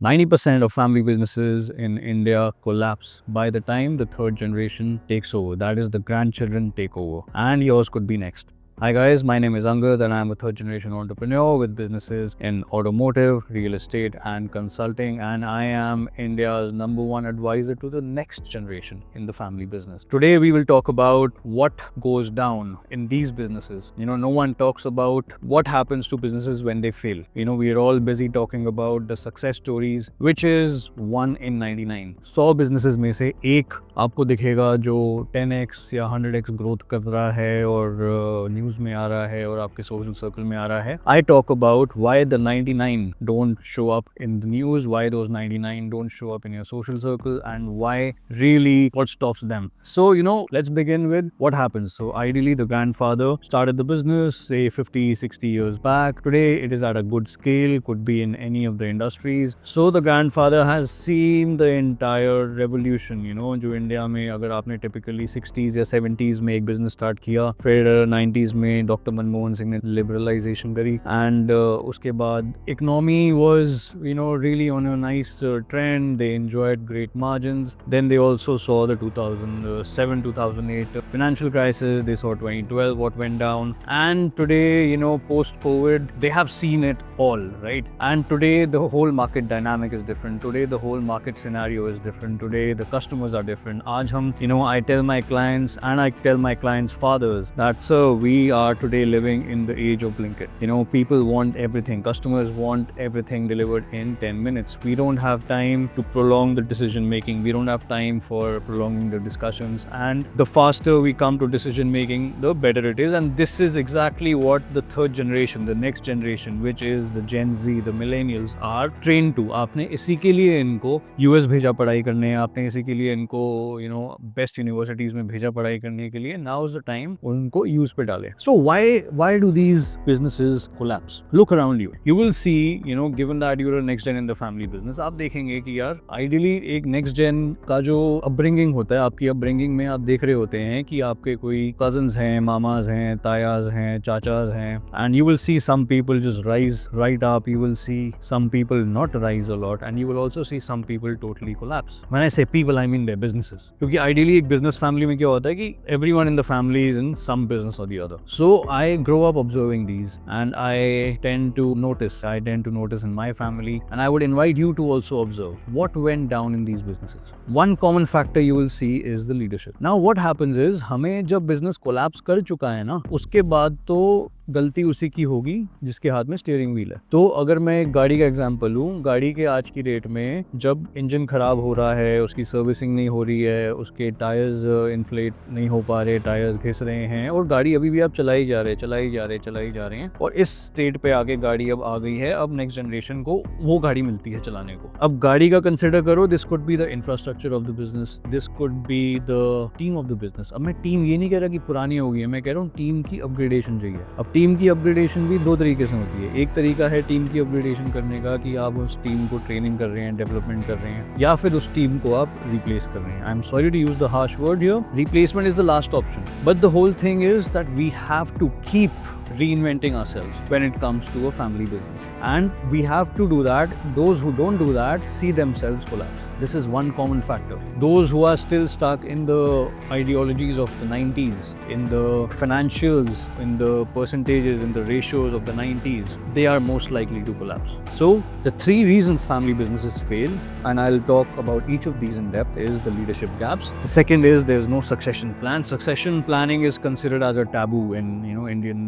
90% of family businesses in India collapse by the time the third generation takes over. That is, the grandchildren take over, and yours could be next. Hi guys, my name is Angad and I am a third generation entrepreneur with businesses in automotive, real estate and consulting, and I am India's #1 advisor to the next generation in the family business. Today we will talk about what goes down in these businesses. No one talks about what happens to businesses when they fail. We are all busy talking about the success stories, which is 1 in 99. 100 businesses में से एक आपको दिखेगा जो 10x या 100x growth कर रहा है और न्यूज में आ रहा है और आपके सोशल सर्कल में आ रहा है. I talk about why the 99 don't show up in the news, why those 99 don't show up in your social circle, and why really what stops them. So, let's begin with what happens. So, ideally, the grandfather started the business, say 50, 60 years back. Today, it is at a good scale, could be in any of the industries. So, the grandfather has seen the entire revolution, जो India में अगर आपने typically 60s या 70s में एक business start किया, फिर 90s में डॉक्टर मनमोहन सिंह ने लिबरलाइजेशन करी, एंड उसके बाद economy was really on a nice trend. They enjoyed great margins. Then they also saw the 2007-2008 financial crisis. They saw 2012 what went down, and today post COVID they have seen it all, right? And today the whole market dynamic is different. Today the whole market scenario is different. Today the customers are different. आज हम I tell my clients and I tell my clients' fathers that, sir, we are today living in the age of Blinkit. People want everything. Customers want everything delivered in 10 minutes. We don't have time to prolong the decision making. We don't have time for prolonging the discussions. And the faster we come to decision making, the better it is. And this is exactly what the third generation, the next generation, which is the Gen Z, the millennials, are trained to. आपने इसी के लिए इनको US भेजा पढ़ाई करने, आपने इसी के लिए इनको बेस्ट यूनिवर्सिटीज में भेजा पढ़ाई करने के लिए. Now is the time उनको यूज पे डाले. So why do these businesses collapse? Look around you. You will see, given that you're a next gen in the family business, आप देखेंगे कि यार ideally एक next gen का जो upbringing होता है, आपकी upbringing में आप देख रहे होते हैं कि आपके कोई cousins हैं, मामाज हैं, तायाज हैं, चाचाज हैं, and you will see some people just rise right up. You will see some people not rise a lot, and you will also see some people totally collapse. When I say people, I mean their businesses. क्योंकि ideally एक business family में क्या होता है कि everyone in the family is in some business or the other. So I grow up observing these, and I tend to notice in my family, and I would invite you to also observe what went down in these businesses. One common factor you will see is the leadership. Now what happens is, हमें जब business collapse कर चुका है ना, उसके बाद तो गलती उसी की होगी जिसके हाथ में स्टीयरिंग व्हील है. तो अगर मैं एक गाड़ी का एग्जांपल लूँ, गाड़ी के आज की डेट में जब इंजन खराब हो रहा है, उसकी सर्विसिंग नहीं हो रही है, उसके टायर्स इन्फ्लेट नहीं हो पा रहे, टायर्स घिस रहे हैं, और गाड़ी अभी भी आप चलाई जा रहे हैं, और इस स्टेट पे आके गाड़ी अब आ गई है. अब नेक्स्ट जनरेशन को वो गाड़ी मिलती है चलाने को. अब गाड़ी का कंसिडर करो, this could be the infrastructure of the business, this could be the team of the business. अब मैं टीम ये नहीं कह रहा कि पुरानी हो गई है, मैं कह रहा हूँ टीम की अपग्रेडेशन चाहिए. अब टीम की अपग्रेडेशन भी दो तरीके से होती है. एक तरीका है टीम की अपग्रेडेशन करने का कि आप उस टीम को ट्रेनिंग कर रहे हैं, डेवलपमेंट कर रहे हैं, या फिर उस टीम को आप रिप्लेस कर रहे हैं. I am sorry to use the harsh word here. Replacement is the last option, but the whole thing is that we have to keep reinventing ourselves when it comes to a family business, and we have to do that. Those who don't do that see themselves collapse. This is one common factor. Those who are still stuck in the ideologies of the 90s, in the financials, in the percentages, in the ratios of the 90s, they are most likely to collapse. So the three reasons family businesses fail, and I'll talk about each of these in depth, is the leadership gaps. The second is there's no succession plan. Succession planning is considered as a taboo in Indian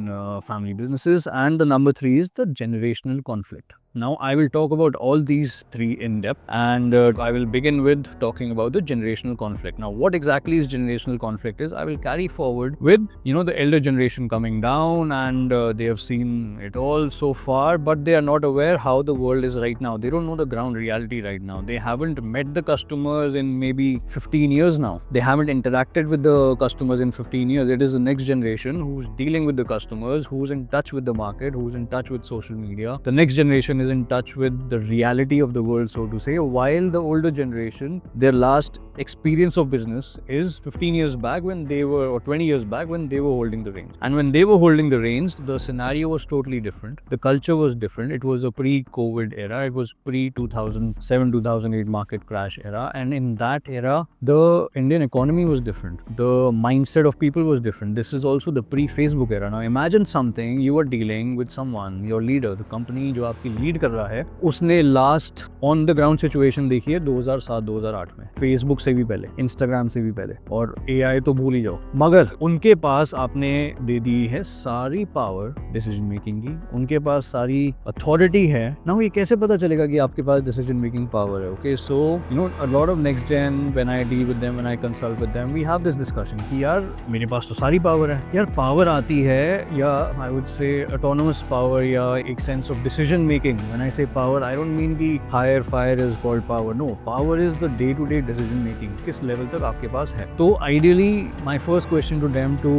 family businesses. And the number three is the generational conflict. Now I will talk about all these three in depth, and I will begin with talking about the generational conflict. Now what exactly is generational conflict is, I will carry forward with the elder generation coming down, and they have seen it all so far, but they are not aware how the world is right now. They don't know the ground reality right now. They haven't met the customers in maybe 15 years now. They haven't interacted with the customers in 15 years. It is the next generation who's dealing with the customers, who's in touch with the market, who's in touch with social media. The next generation is in touch with the reality of the world, so to say, while the older generation, their last experience of business is 15 years back when they were, or 20 years back when they were holding the reins. And when they were holding the reins, the scenario was totally different. The culture was different. It was a pre-COVID era. It was pre-2007, 2008 market crash era. And in that era, the Indian economy was different. The mindset of people was different. This is also the pre-Facebook era. Now imagine something, you are dealing with someone, your leader, the company जो आपकी lead कर रहा है, उसने last on the ground situation देखी है 2007-2008 में, Facebook से भी पहले, Instagram से भी पहले, और AI तो भूल ही जाओ। मगर उनके पास आपने दे दी है सारी पावर डिसीजन मेकिंग की, उनके पास सारी अथॉरिटी है ना। ये कैसे पता चलेगा कि आपके पास डिसीजन मेकिंग पावर है? Okay, so you know a lot of next gen, when I deal with them, when I consult with them, we have this discussion कि यार मेरे पास तो सारी पावर है। यार पावर आती है, या I would say autonomous power, या एक sense of decision making. When I say power, I don't mean कि hire fire is called power. No, power is the day to day decision making, किस level तक आपके पास है। तो ideally my first question to them to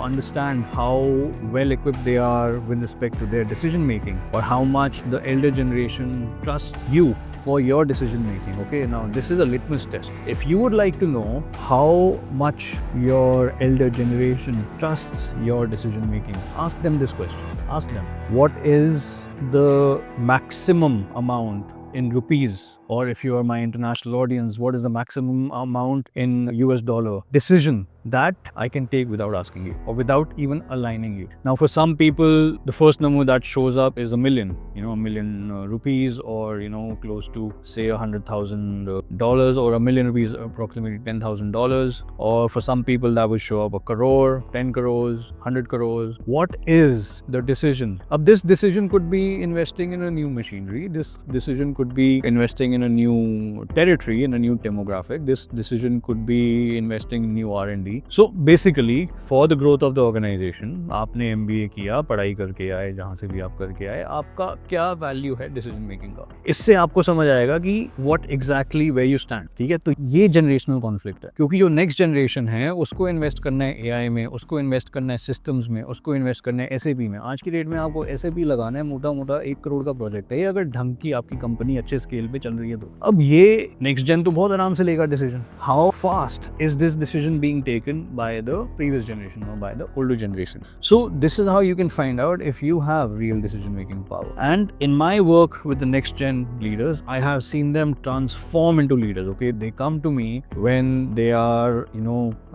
understand how well equipped they are with respect to their decision making, or how much the elder generation trusts you for your decision making. Okay, now this is a litmus test. If you would like to know how much your elder generation trusts your decision making, ask them this question. Ask them, what is the maximum amount in rupees, or if you are my international audience, what is the maximum amount in US dollar decision that I can take without asking you, or without even aligning you? Now for some people, the first number that shows up is $1 million, $1 million rupees, or close to say $100,000, or $1 million rupees, approximately $10,000. Or for some people that would show up 1 crore, 10 crores, 100 crores. What is the decision? This decision could be investing in a new machinery. This decision could be investing in a new territory, in a new demographic. This decision could be investing in new R&D. So basically, for the growth of the organization, आपने MBA किया, पढ़ाई करके आए, जहाँ से भी आप करके आए, आपका क्या वैल्यू है डिसीजन मेकिंग का? इससे आपको समझ आएगा कि what exactly where you stand. ठीक है, तो ये जनरेशनल कॉन्फ्लिक्ट है, क्योंकि जो नेक्स्ट जनरेशन है उसको इन्वेस्ट करना है AI में, उसको इन्वेस्ट करना है सिस्टम्स में, उसको इन्वेस्ट करना है SAP में। आज की डेट में आपको SAP लगाना है, मोटा मोटा 1 करोड़ का प्रोजेक्ट है, ये अगर ढंग की आपकी कंपनी अच्छे स्केल पे चल रही है तो। अब ये नेक्स्ट जेन तो बहुत आराम से लेगा decision. How fast is this decision being taken by the previous generation or by the older generation? So this is how you can find out if you have real decision making power. And in my work with the next gen leaders, I have seen them transform into leaders. Okay, they come to me when they are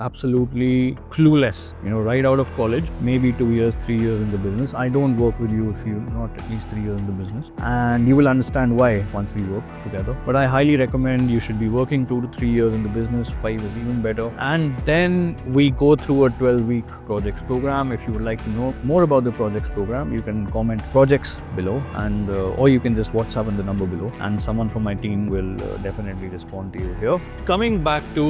absolutely clueless, right out of college, maybe 2 years, 3 years in the business. I don't work with you if you're not at least 3 years in the business, and you will understand why once we work together. But I highly recommend you should be working 2 to 3 years in the business. 5 is even better. And then we go through a 12-week projects program. If you would like to know more about the projects program, you can comment projects below, and or you can just WhatsApp on the number below, and someone from my team will definitely respond to you here. Coming back to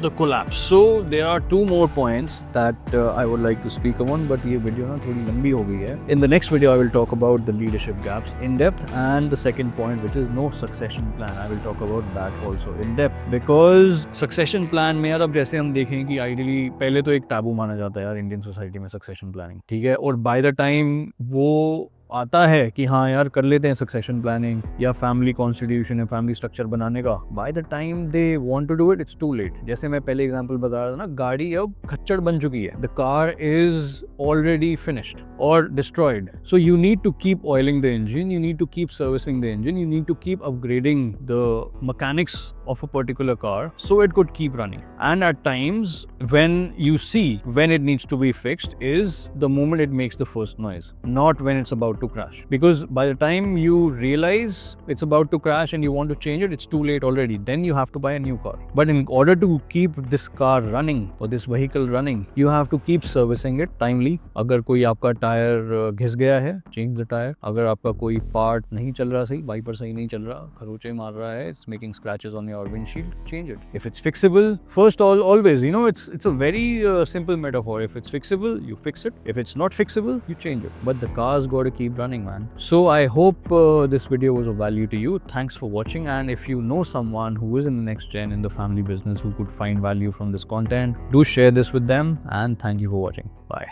the collapse, so there are 2 more points that I would like to speak on, but ये video ना थोड़ी लंबी हो गई है. In the next video, I will talk about the leadership gaps in depth, and the second point, which is no succession plan. I will talk about that also in depth, because succession plan में यार अब जैसे हम देखें कि ideally पहले तो एक टैबू माना जाता है यार इंडियन सोसाइटी में सक्सेशन प्लानिंग, ठीक है, और बाय द टाइम वो आता है कि हाँ यार कर लेते हैं सक्सेशन प्लानिंग या फैमिली कॉन्स्टिट्यूशन या फैमिली स्ट्रक्चर बनाने का, by the time they want to do it, it's too late. जैसे मैं पहले एग्जांपल बता रहा था ना, गाड़ी अब खच्चर बन चुकी है, the car is already finished और destroyed, so you need to keep oiling the engine, you need to keep servicing the engine, you need to keep upgrading the mechanics of a particular car so it could keep running. And at times when you see when it needs to be fixed is the moment it makes the first noise, not when it's about to crash, because by the time you realize it's about to crash and you want to change it, it's too late already. Then you have to buy a new car. But in order to keep this car running or this vehicle running, you have to keep servicing it timely. अगर कोई आपका tyre घिस गया है, change the tire. अगर आपका कोई part नहीं चल रहा सही, वाइपर सही नहीं चल रहा, खरोंचे मार रहा है, it's making scratches on your windshield, change it. If it's fixable, first always, it's a very simple metaphor. If it's fixable, you fix it. If it's not fixable, you change it. But the car's got to keep running, man. So I hope this video was of value to you. Thanks for watching. And if you know someone who is in the next gen in the family business who could find value from this content, do share this with them. And thank you for watching. Bye.